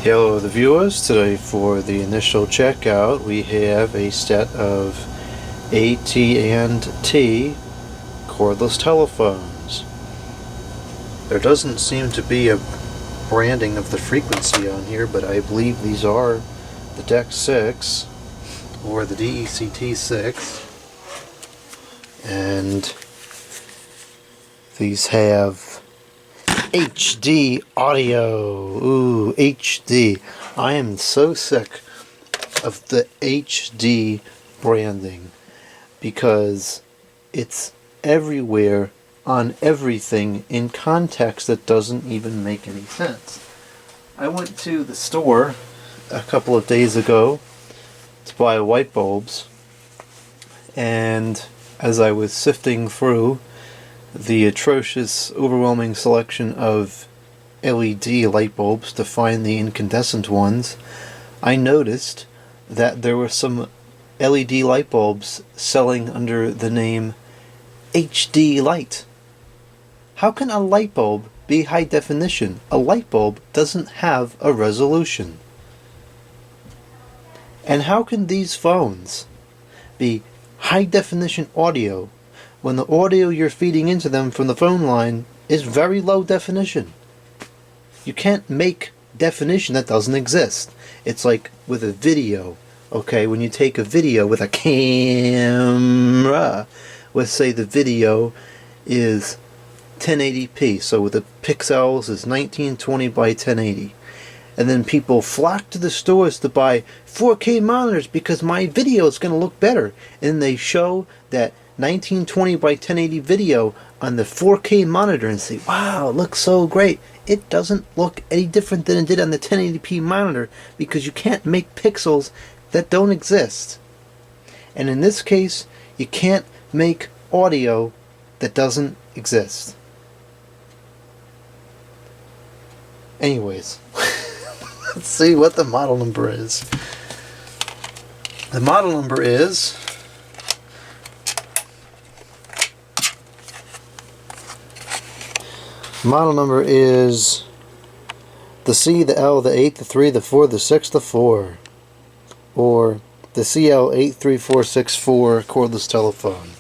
Hello the viewers. Today for the initial checkout we have a set of AT&T cordless telephones. There doesn't seem to be a branding of the frequency on here, but I believe these are the DECT 6 or the DECT 6, and these have HD audio. Ooh, HD. I am so sick of the HD branding because it's everywhere on everything in context that doesn't even make any sense. I went to the store a couple of days ago to buy light bulbs, and as I was sifting through the atrocious, overwhelming selection of LED light bulbs to find the incandescent ones, I noticed that there were some LED light bulbs selling under the name HD light. How can a light bulb be high definition? A light bulb doesn't have a resolution. And how can these phones be high definition audio when the audio you're feeding into them from the phone line is very low definition? You can't make definition that doesn't exist. It's like with a video, okay? When you take a video with a camera, let's say the video is 1080p, so with the pixels is 1920 by 1080. And then people flock to the stores to buy 4K monitors because my video is going to look better. And they show that 1920 by 1080 video on the 4K monitor and say, wow, it looks so great. It doesn't look any different than it did on the 1080p monitor because you can't make pixels that don't exist. And in this case, you can't make audio that doesn't exist. Anyways, let's see what the model number is. The model number is the C, the L, the 8, the 3, the 4, the 6, the 4, or the CL83464 cordless telephone.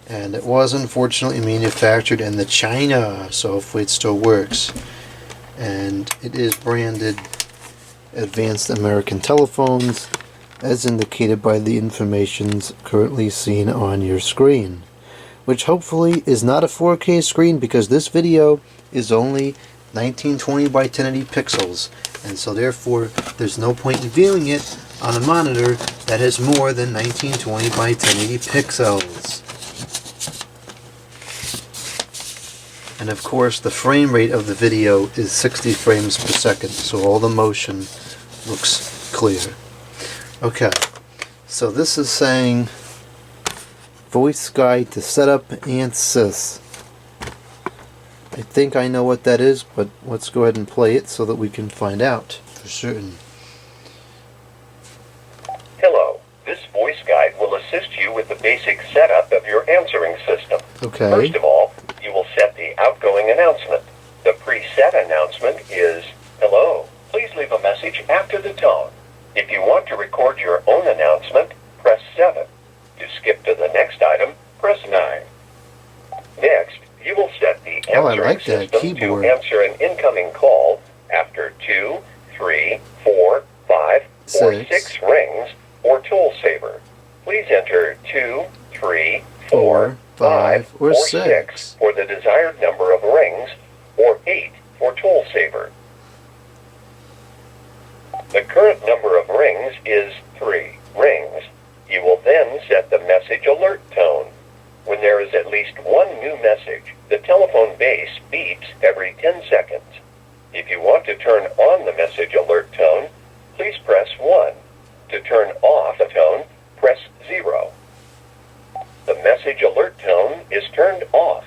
And it was unfortunately manufactured in the China, so hopefully it still works. And it is branded Advanced American Telephones, as indicated by the information currently seen on your screen, which hopefully is not a 4K screen because this video is only 1920 by 1080 pixels, and so therefore there's no point in viewing it on a monitor that has more than 1920 by 1080 pixels. And of course the frame rate of the video is 60 frames per second, so all the motion looks clear. Okay, so this is saying voice guide to setup and sys. I think I know what that is, but let's go ahead and play it so that we can find out for certain. Hello, this voice guide will assist you with the basic setup of your answering system. Okay. First of all, you will set the outgoing announcement. The preset announcement is, hello, please leave a message after the tone. If you want to record your own announcement, press 7. To skip to the next item, press 9. Next, you will set the answering system to answer an incoming call after 2, 3, 4, 5, or 6 rings or toll saver. Please enter 2, 3, 4, 5, or 6 for the desired number of rings, or 8 for toll saver. The current number of rings is 3 rings. You will then set the message alert tone. When there is at least one new message, the telephone base beeps every 10 seconds. If you want to turn on the message alert tone, please press 1. To turn off the tone, press 0. The message alert tone is turned off.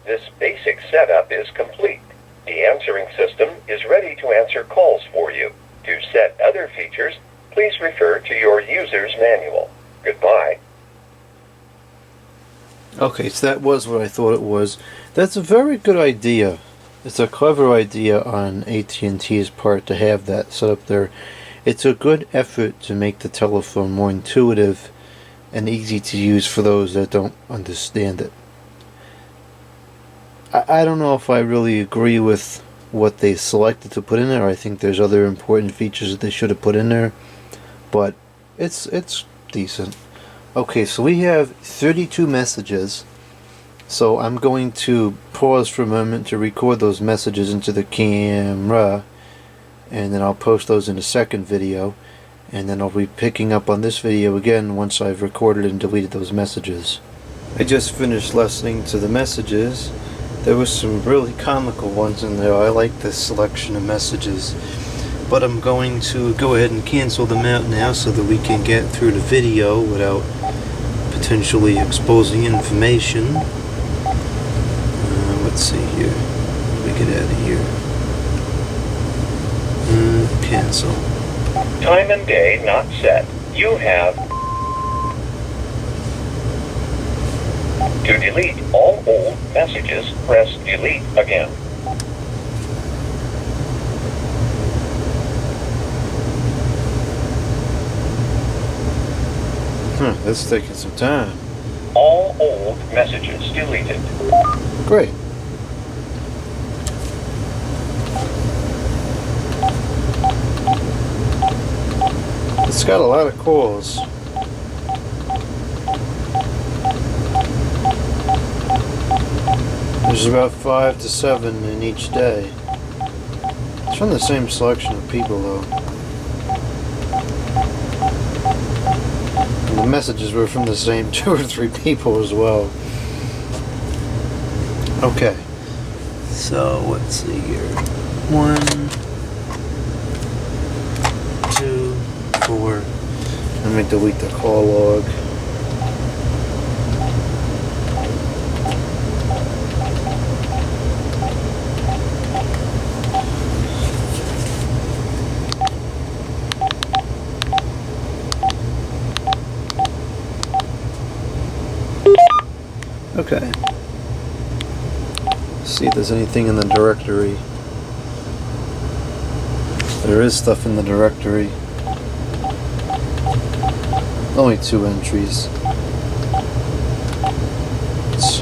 This basic setup is complete. The answering system is ready to answer calls for you. To set other features, please refer to your user's manual. Goodbye. Okay, so that was what I thought it was. That's a very good idea. It's a clever idea on AT&T's part to have that set up there. It's a good effort to make the telephone more intuitive and easy to use for those that don't understand it. I don't know if I really agree with what they selected to put in there. I think there's other important features that they should have put in there, but it's decent. Okay, so we have 32 messages. So I'm going to pause for a moment to record those messages into the camera, and then I'll post those in a second video, and then I'll be picking up on this video again once I've recorded and deleted those messages. I just finished listening to the messages. There was some really comical ones in there. I like this selection of messages, but I'm going to go ahead and cancel them out now so that we can get through the video without potentially exposing information. Let's see here. Let me get out of here. Cancel. Time and day not set. You have to delete all old messages. Press delete again. That's taking some time. All old messages deleted. Great. It's got a lot of calls. There's about 5 to 7 in each day. It's from the same selection of people though. And the messages were from the same 2 or 3 people as well. Okay. So let's see here. 1, 2, 4. Let me delete the call log. Okay. See if there's anything in the directory. There is stuff in the directory. Only 2 entries. Let's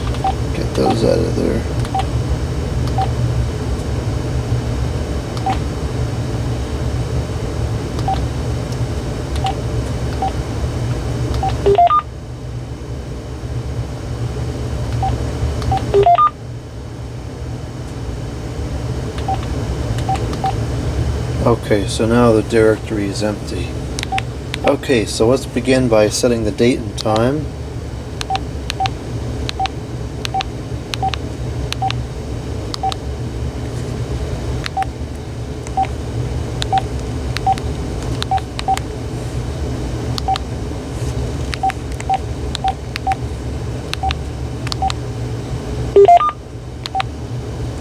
get those out of there. Okay, so now the directory is empty. Okay, so let's begin by setting the date and time.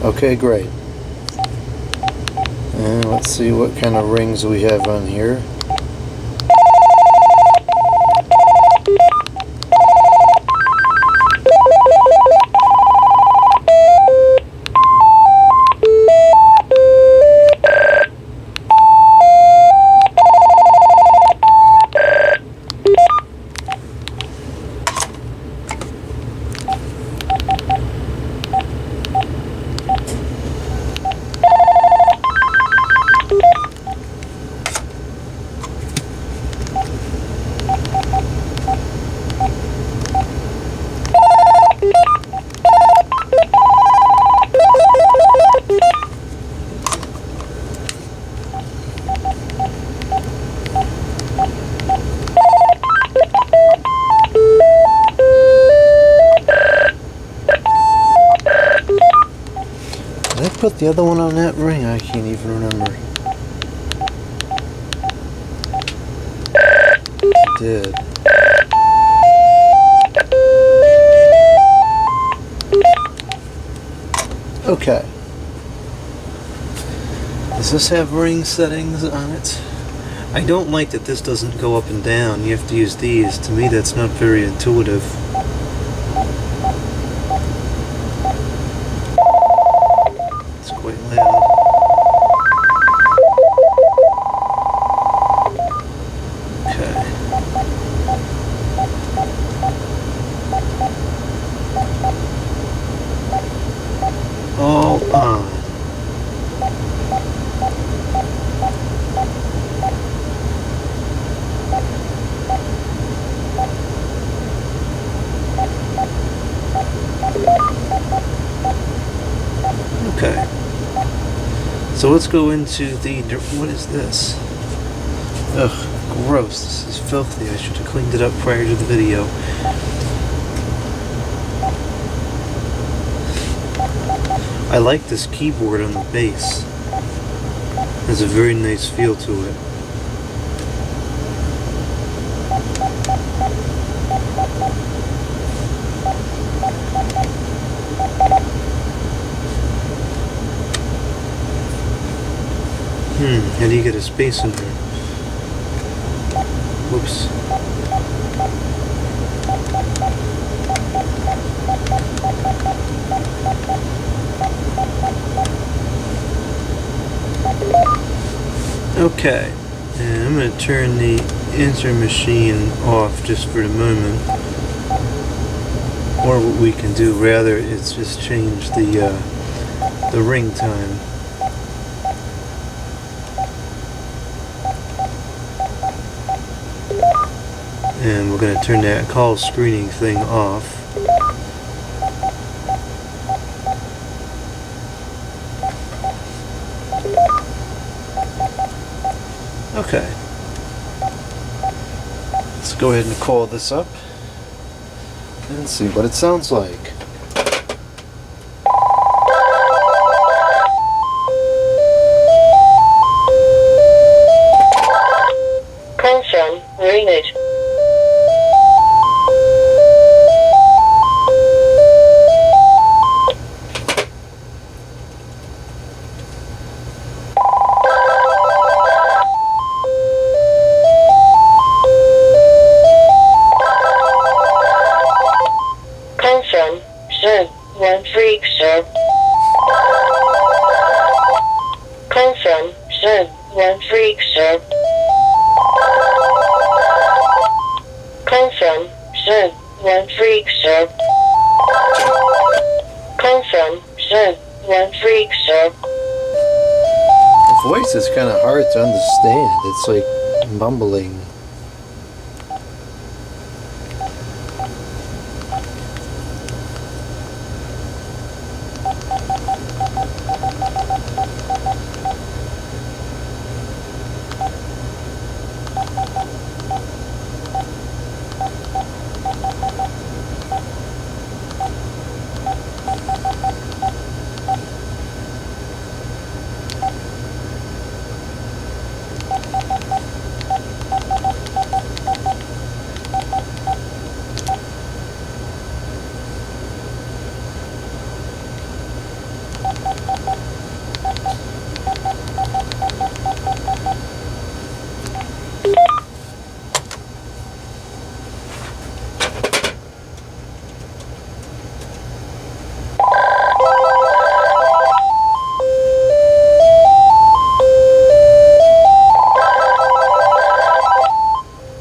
Okay, great. And let's see what kind of rings we have on here. Put the other one on that ring? I can't even remember. I did. Okay. Does this have ring settings on it? I don't like that this doesn't go up and down. You have to use these. To me, that's not very intuitive. So let's go into the... What is this? Ugh, gross. This is filthy. I should have cleaned it up prior to the video. I like this keyboard on the base. There's a very nice feel to it. How do you get a space in there? Whoops. Okay, and I'm going to turn the Enter machine off just for the moment. Or what we can do rather is just change the ring time. And we're going to turn that call screening thing off. Okay. Let's go ahead and call this up and see what it sounds like. Call from Raymond. Call from CL83464. Call from CL83464. Call from CL83464. Call from CL83464. The voice is kind of hard to understand. It's like mumbling.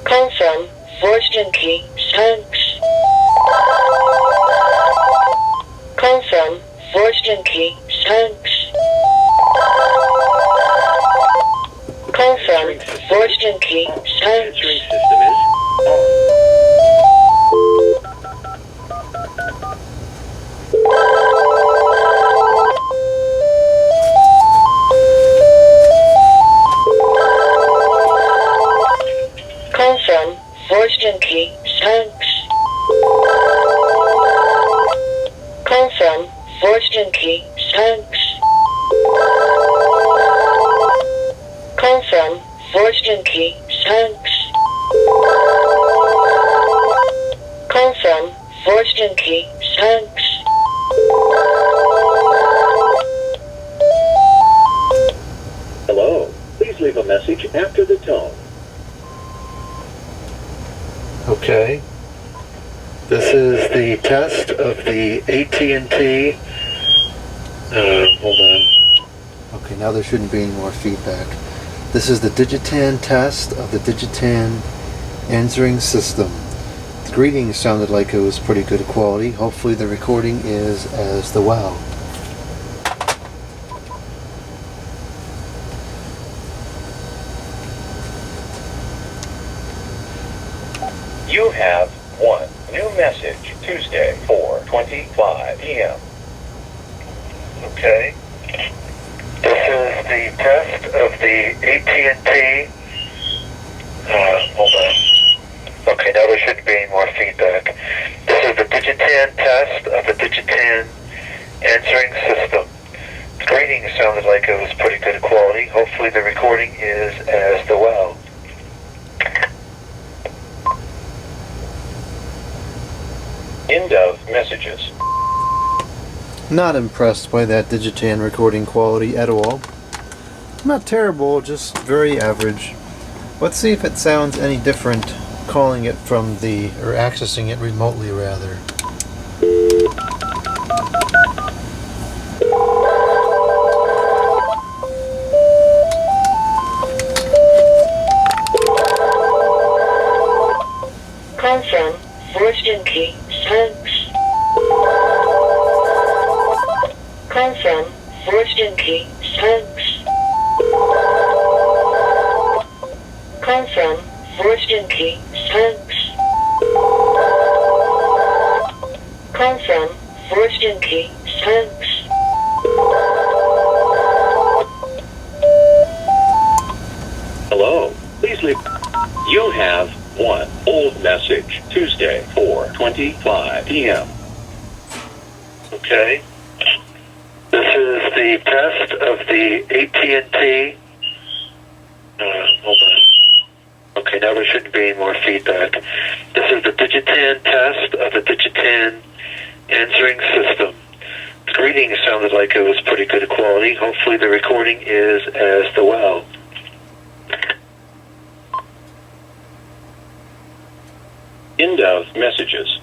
Call from Fortune Thanks. Call from Fortune Thanks. Call from Fortune Thanks. Answering system is on. Call from Fortune Thanks. Call from Fortune Thanks. Call from Fortune Thanks. Call from Fortune Thanks. Hello. Please leave a message after the tone. Okay. This is the test of the AT&T. Hold on. Okay, now there shouldn't be any more feedback. This is the Digitan test of the Digitan answering system. The greeting sounded like it was pretty good quality. Hopefully the recording is as well. You have one new message, Tuesday, 4:25 p.m. Okay. This is the test of the AT&T. Hold on. Okay, now there shouldn't be any more feedback. This is the Digitan test of the Digitan answering system. The greeting sounded like it was pretty good quality. Hopefully the recording is as well. End of messages. Not impressed by that Digitan recording quality at all. Not terrible, just very average. Let's see if it sounds any different calling it from the, or accessing it remotely rather. Call from Fortune-Key, thanks. Call from Fortune-Key, thanks. Call from Fortune-Key, thanks. Call from Fortune-Key, thanks. Hello, please leave. You have one old message, Tuesday, 4:25 p.m. Okay. This is the test of the AT&T. Hold on. Okay, now there shouldn't be any more feedback. This is the Digitan test of the Digitan answering system. The greeting sounded like it was pretty good quality. Hopefully the recording is as well. End of messages.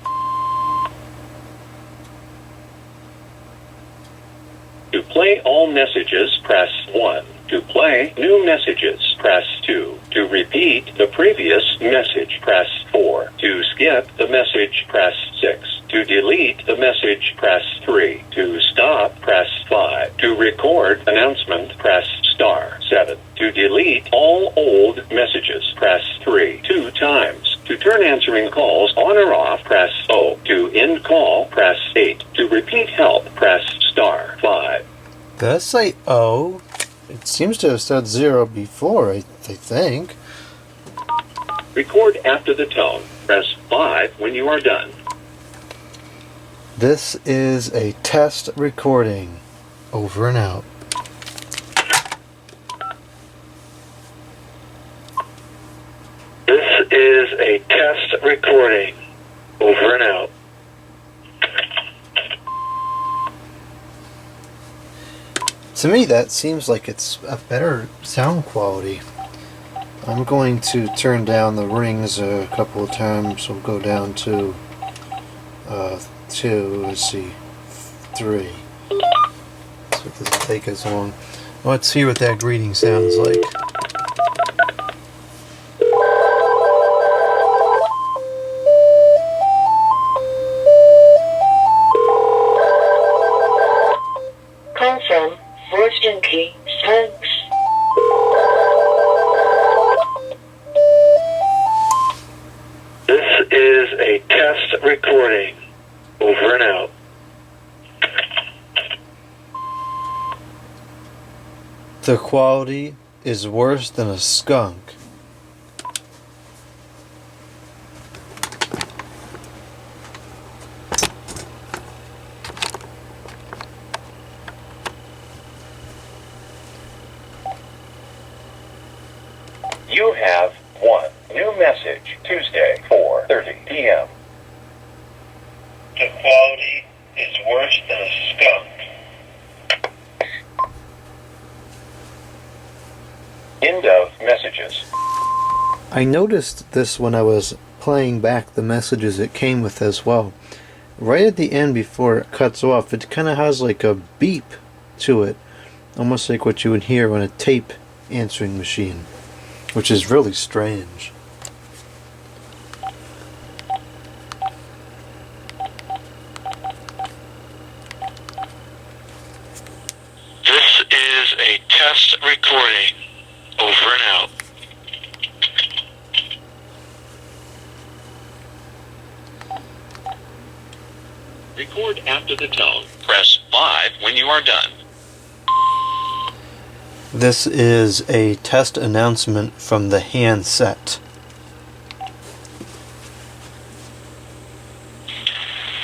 To play all messages, press 1. To play new messages, press 2. To repeat the previous message, press 4. To skip the message, press 6. To delete the message, press 3. To stop, press 5. To record announcement, press star 7. To delete all old messages, press 3 2 times. To turn answering calls on or off, press O. To end call, press 8. To repeat help, press star 5. Did I say O? It seems to have said 0 before, I think. Record after the tone. Press 5 when you are done. This is a test recording. Over and out. This is a test recording. Over and out. To me, that seems like it's a better sound quality. I'm going to turn down the rings a couple of times. We'll go down to 2, let's see, 3. So it doesn't take as long. Let's hear what that greeting sounds like. Call from Fortune-Key, thanks. This is a test recording. Over and out. The quality is worse than a skunk. You have one new message, Tuesday, 4:30 p.m. The quality is worse than a skunk. End of messages. I noticed this when I was playing back the messages it came with as well. Right at the end before it cuts off, it kind of has like a beep to it. Almost like what you would hear on a tape answering machine. Which is really strange. This is a test recording. Over and out. Record after the tone. Press 5 when you are done. This is a test announcement from the handset.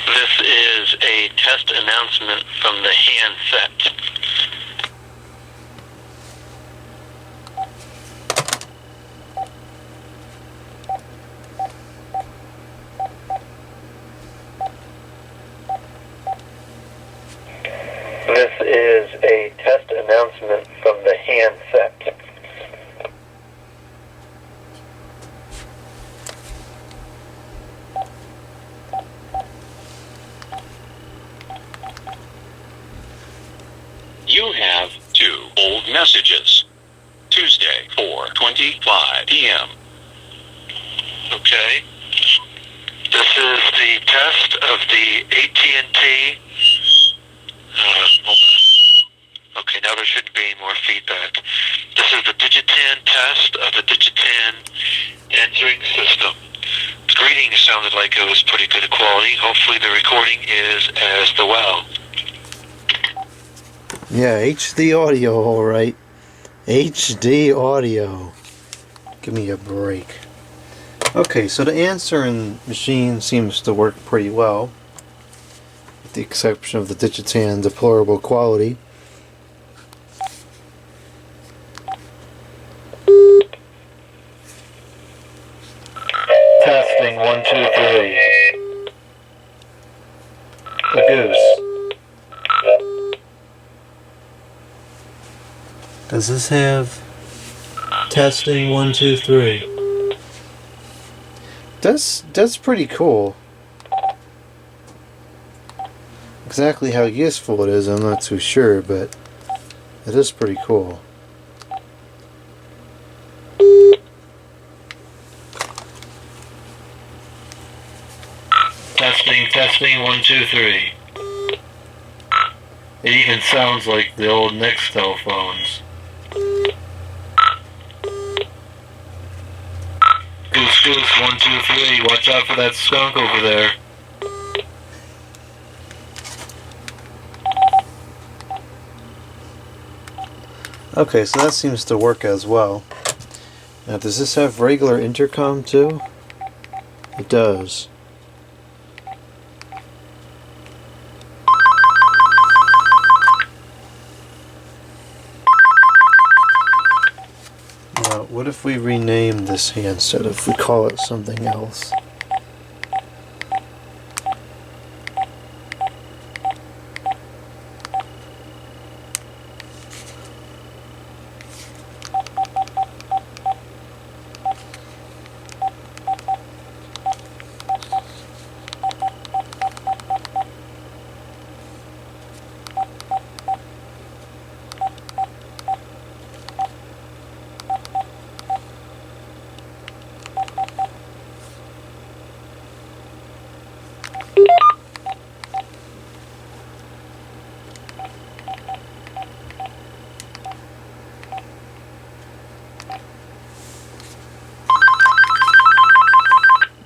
This is a test announcement from the handset. This is a test announcement from the handset. You have 2 old messages. Tuesday, 4:25 p.m. Okay. This is the test of the AT&T. Hold on. Okay, now there shouldn't be any more feedback. This is the Digitan test of the Digitan answering system. The greeting sounded like it was pretty good quality. Hopefully the recording is as well. Yeah, HD audio, alright. HD audio. Give me a break. Okay, so the answering machine seems to work pretty well, with the exception of the Digitan deplorable quality. Testing 1, 2, 3. A goose. Does this have testing 1, 2, 3? That's pretty cool. Exactly how useful it is, I'm not too sure, but it is pretty cool. Testing 1, 2, 3. It even sounds like the old Nextel phones. Goose, goose, 1, 2, 3. Watch out for that skunk over there. Okay, so that seems to work as well. Now, does this have regular intercom too? It does. Now, what if we rename this handset, if we call it something else?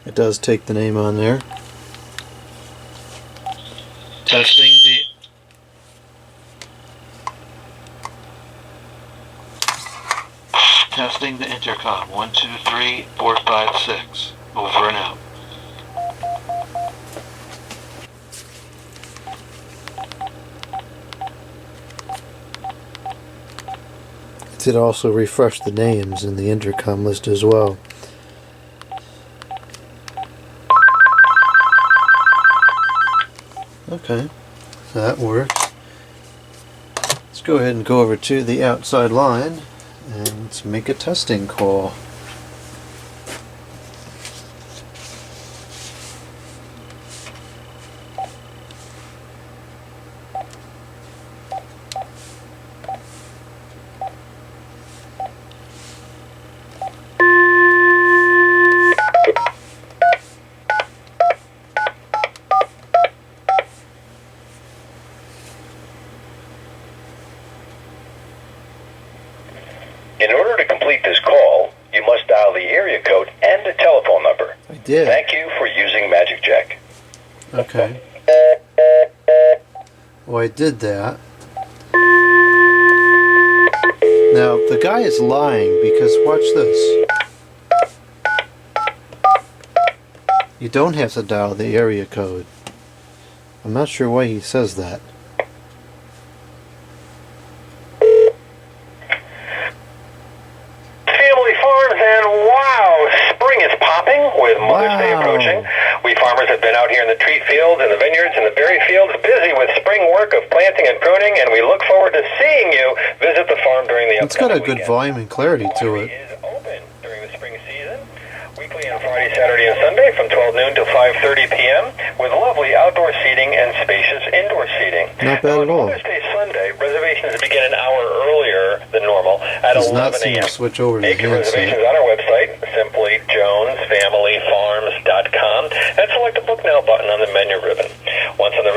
It does take the name on there. Testing the intercom. 1, 2, 3, 4, 5, 6. Over and out. It did also refresh the names in the intercom list as well. Okay, so that works. Let's go ahead and go over to the outside line and let's make a testing call. In order to complete this call, you must dial the area code and the telephone number. I did. Thank you for using Magic Jack. Okay. Well, I did that. Now, the guy is lying because watch this. You don't have to dial the area code. I'm not sure why he says that. Family Farms, and wow, spring is popping with Mother's Day approaching. We farmers have been out here in the treat fields and the vineyards and the berry fields busy with spring work of planting and pruning, and we look forward to seeing you visit the farm during the It's got a upcoming good volume and clarity to Winery it. is open during the spring season, weekly on Friday, Saturday, and Sunday from 12 noon to 5:30 p.m. with lovely outdoor seating and spacious indoor seating. Not bad at all. Mother's Day Sunday, reservations begin an hour earlier than normal at Does 11 not seem a.m. to switch over to the Make your reservations handset. on our website, simply jonesfamilyfarms.com, and select the Book Now button on the menu ribbon. Once on the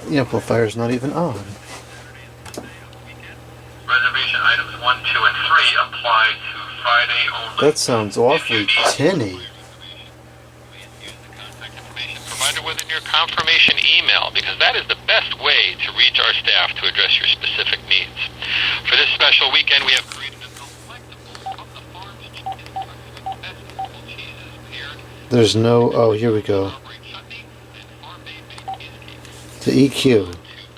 The amplifier's not even on. Reservation items 1, 2, and 3 apply to Friday only. That sounds awfully tinny. Provided within your confirmation email, because that is the best way to reach our staff to address your specific needs. For this special weekend, we have created a delectable from the farm's chicken with vegetable cheeses paired There's no... Oh, here we go. strawberry chutney and farm-made baked cheesecake. The EQ. To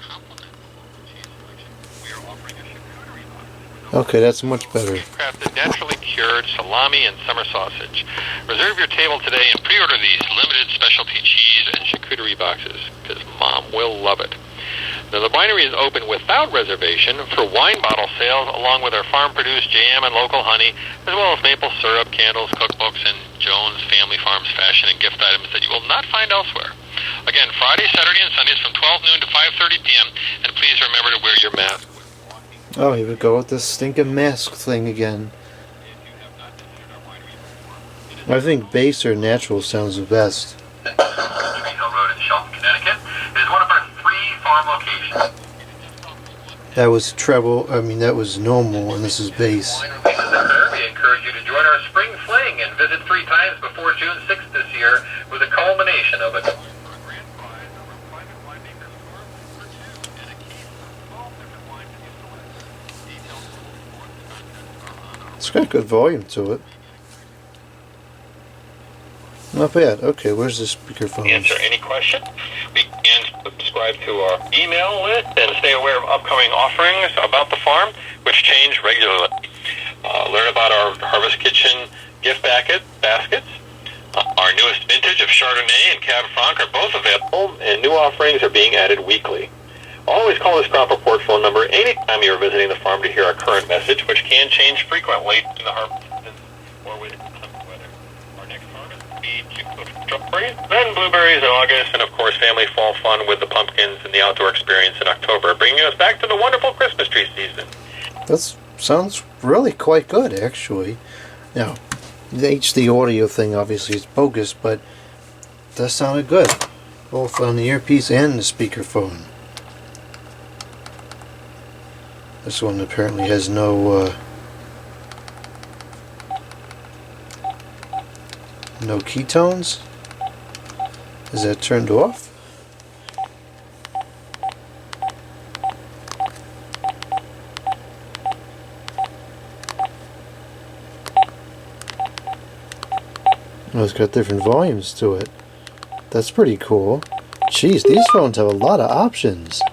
complement the cheese selection, we are offering a charcuterie box with Okay, that's much better. crafted, naturally cured salami and summer sausage. Reserve your table today and pre-order these limited specialty cheese and charcuterie boxes, because Mom will love it. Now, the winery is open without reservation for wine bottle sales, along with our farm-produced jam and local honey, as well as maple syrup, candles, cookbooks, and Jones Family Farms fashion and gift items that you will not find elsewhere. Again, Friday, Saturday, and Sundays from 12 noon to 5:30 p.m., and please remember to wear your mask. Oh, here we go with this stinking mask thing again. I think bass or natural sounds the best. Tree Hill Road in Shelton, Connecticut. It is one of our 3 farm locations. That was treble, that was normal, and this is bass. We encourage you to join our spring fling and visit 3 times before June 6th this year with a culmination of it. It's got good volume to it. Not bad. Okay, where's the speakerphone? Answer any question. We can subscribe to our email list and stay aware of upcoming offerings about the farm, which change regularly. Learn about our Harvest Kitchen gift baskets. Our newest vintage of Chardonnay and Cab Franc are both available, and new offerings are being added weekly. Always call this crop report phone number anytime you are visiting the farm to hear our current message, which can change frequently in the harvest season or with inclement weather. Our next harvest will be strawberries, then blueberries in August, and of course family fall fun with the pumpkins and the outdoor experience in October, bringing us back to the wonderful Christmas tree season. That sounds really quite good, actually. Now, the HD audio thing obviously is bogus, but that sounded good, both on the earpiece and the speakerphone. This one apparently has no keytones. Is that turned off? Oh, it's got different volumes to it. That's pretty cool. Jeez, these phones have a lot of options.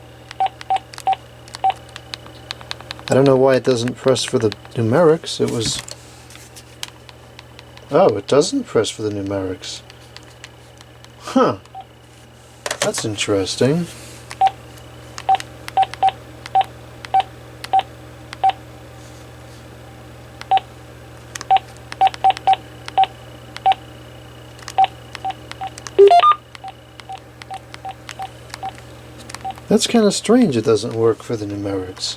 I don't know why it doesn't press for the numerics. It was... Oh, it doesn't press for the numerics. Huh. That's interesting. That's kind of strange it doesn't work for the numerics.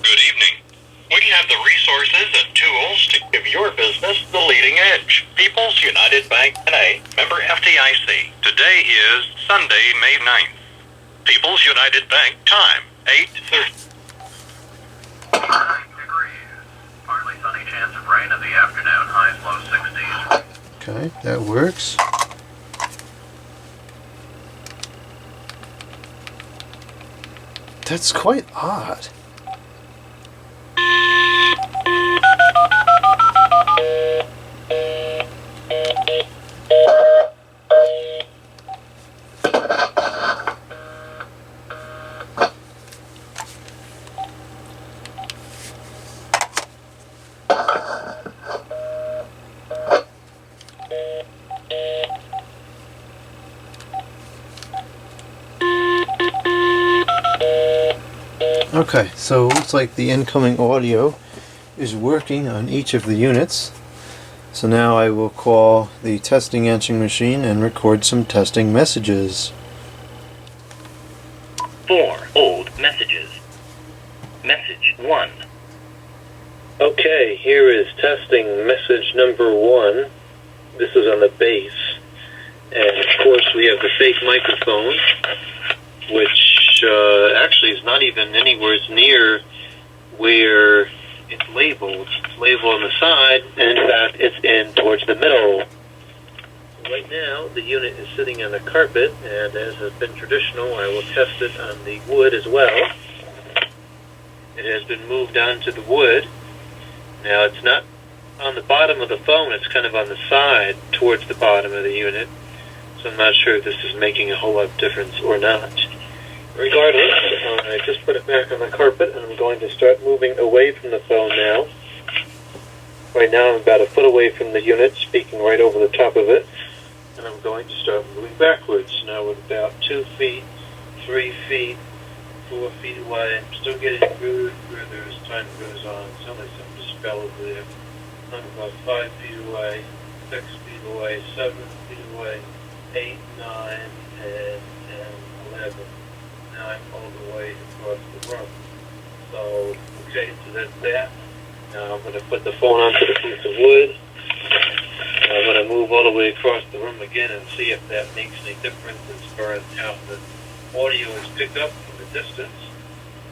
Good evening. We have the resources and tools to give your business the leading edge. People's United Bank N.A., member FDIC. Today is Sunday, May 9th. People's United Bank time, 8:30. 9 degrees. chance of rain in the afternoon, highs low 60s. Okay, that works. That's quite odd. Okay, so it looks like the incoming audio is working on each of the units. So now I will call the testing answering machine and record some testing messages. 4 old messages. Message 1. Okay, here is testing message number 1. This is on the base. And of course we have the fake microphone, which actually is not even anywhere near where it's labeled. It's labeled on the side, and in fact it's in towards the middle. Right now the unit is sitting on the carpet, and as has been traditional, I will test it on the wood as well. It has been moved onto the wood. Now it's not on the bottom of the phone, it's kind of on the side towards the bottom of the unit. So I'm not sure if this is making a whole lot of difference or not. Regardless, I just put it back on the carpet, and I'm going to start moving away from the phone now. Right now I'm about a foot away from the unit, speaking right over the top of it, and I'm going to start moving backwards. Now we're about 2 feet, 3 feet, 4 feet away. I'm still getting further as time goes on. It sounds like something just fell over there. I'm about 5 feet away, 6 feet away, 7 feet away, 8, 9, 10, 11. Now I'm all the way across the room. So, okay, so that's that. Now I'm going to put the phone onto the piece of wood. And I'm going to move all the way across the room again and see if that makes any difference as far as how the audio is picked up from the distance.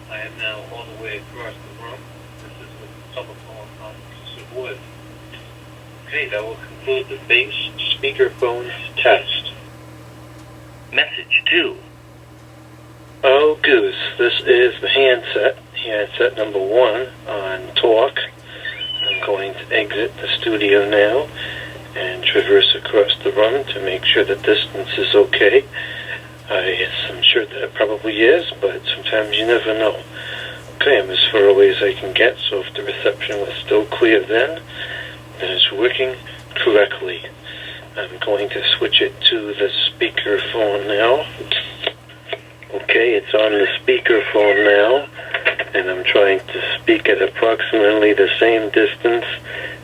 I am now all the way across the room. This is with the telephone on a piece of wood. Okay, that will conclude the base speakerphone test. Message 2. Oh, goose. This is the handset number 1 on talk. I'm going to exit the studio now and traverse across the room to make sure the distance is okay. I'm sure that it probably is, but sometimes you never know. Okay, I'm as far away as I can get, so if the reception was still clear then it's working correctly. I'm going to switch it to the speakerphone now. Okay, it's on the speakerphone now, and I'm trying to speak at approximately the same distance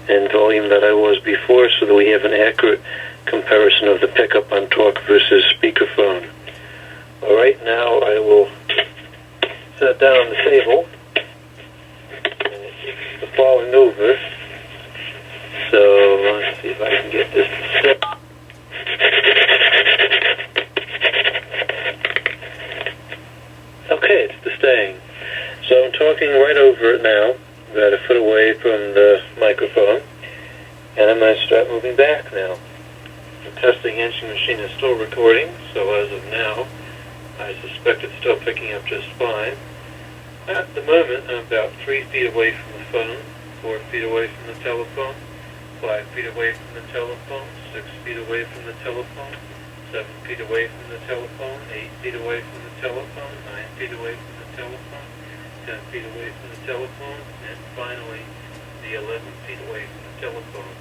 and volume that I was before, so that we have an accurate comparison of the pickup on talk versus speakerphone. Alright, now I will set it down on the table, and it keeps falling over, so let's see if I can get this to sit. Okay, it's staying. So I'm talking right over it now, about a foot away from the microphone, and I'm going to start moving back now. The testing answering machine is still recording, so as of now, I suspect it's still picking up just fine. At the moment, I'm about 3 feet away from the phone, 4 feet away from the telephone, 5 feet away from the telephone, 6 feet away from the telephone, 7 feet away from the telephone, 8 feet away from the telephone, 9 feet away from the telephone, 10 feet away from the telephone, and finally, the 11 feet away from the telephone,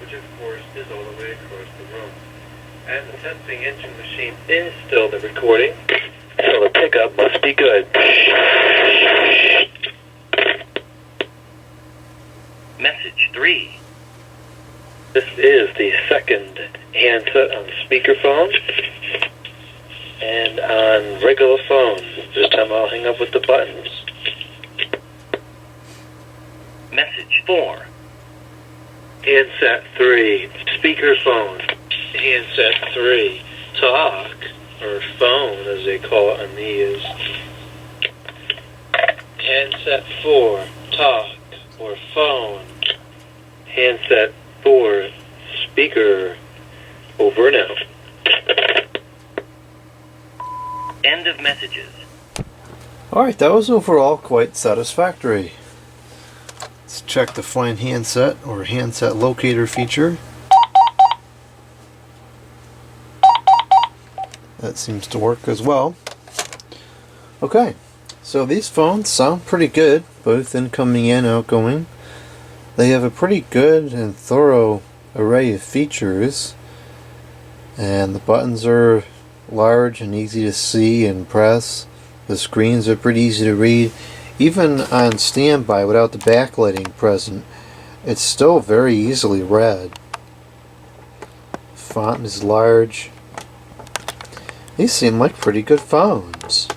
which of course is all the way across the room. And the testing engine machine is still the recording, so the pickup must be good. Message 3. This is the second handset on speakerphone and on regular phone. This time I'll hang up with the buttons. Message 4. Handset 3, speakerphone. Handset 3, talk, or phone as they call it on these. Handset 4, talk, or phone. Handset 4 speaker. Over and out. End of messages. Alright, that was overall quite satisfactory. Let's check the Find Handset or Handset Locator feature. That seems to work as well. Okay, so these phones sound pretty good, both incoming and outgoing. They have a pretty good and thorough array of features, and the buttons are large and easy to see and press. The screens are pretty easy to read. Even on standby without the backlighting present, it's still very easily read. Font is large. These seem like pretty good phones.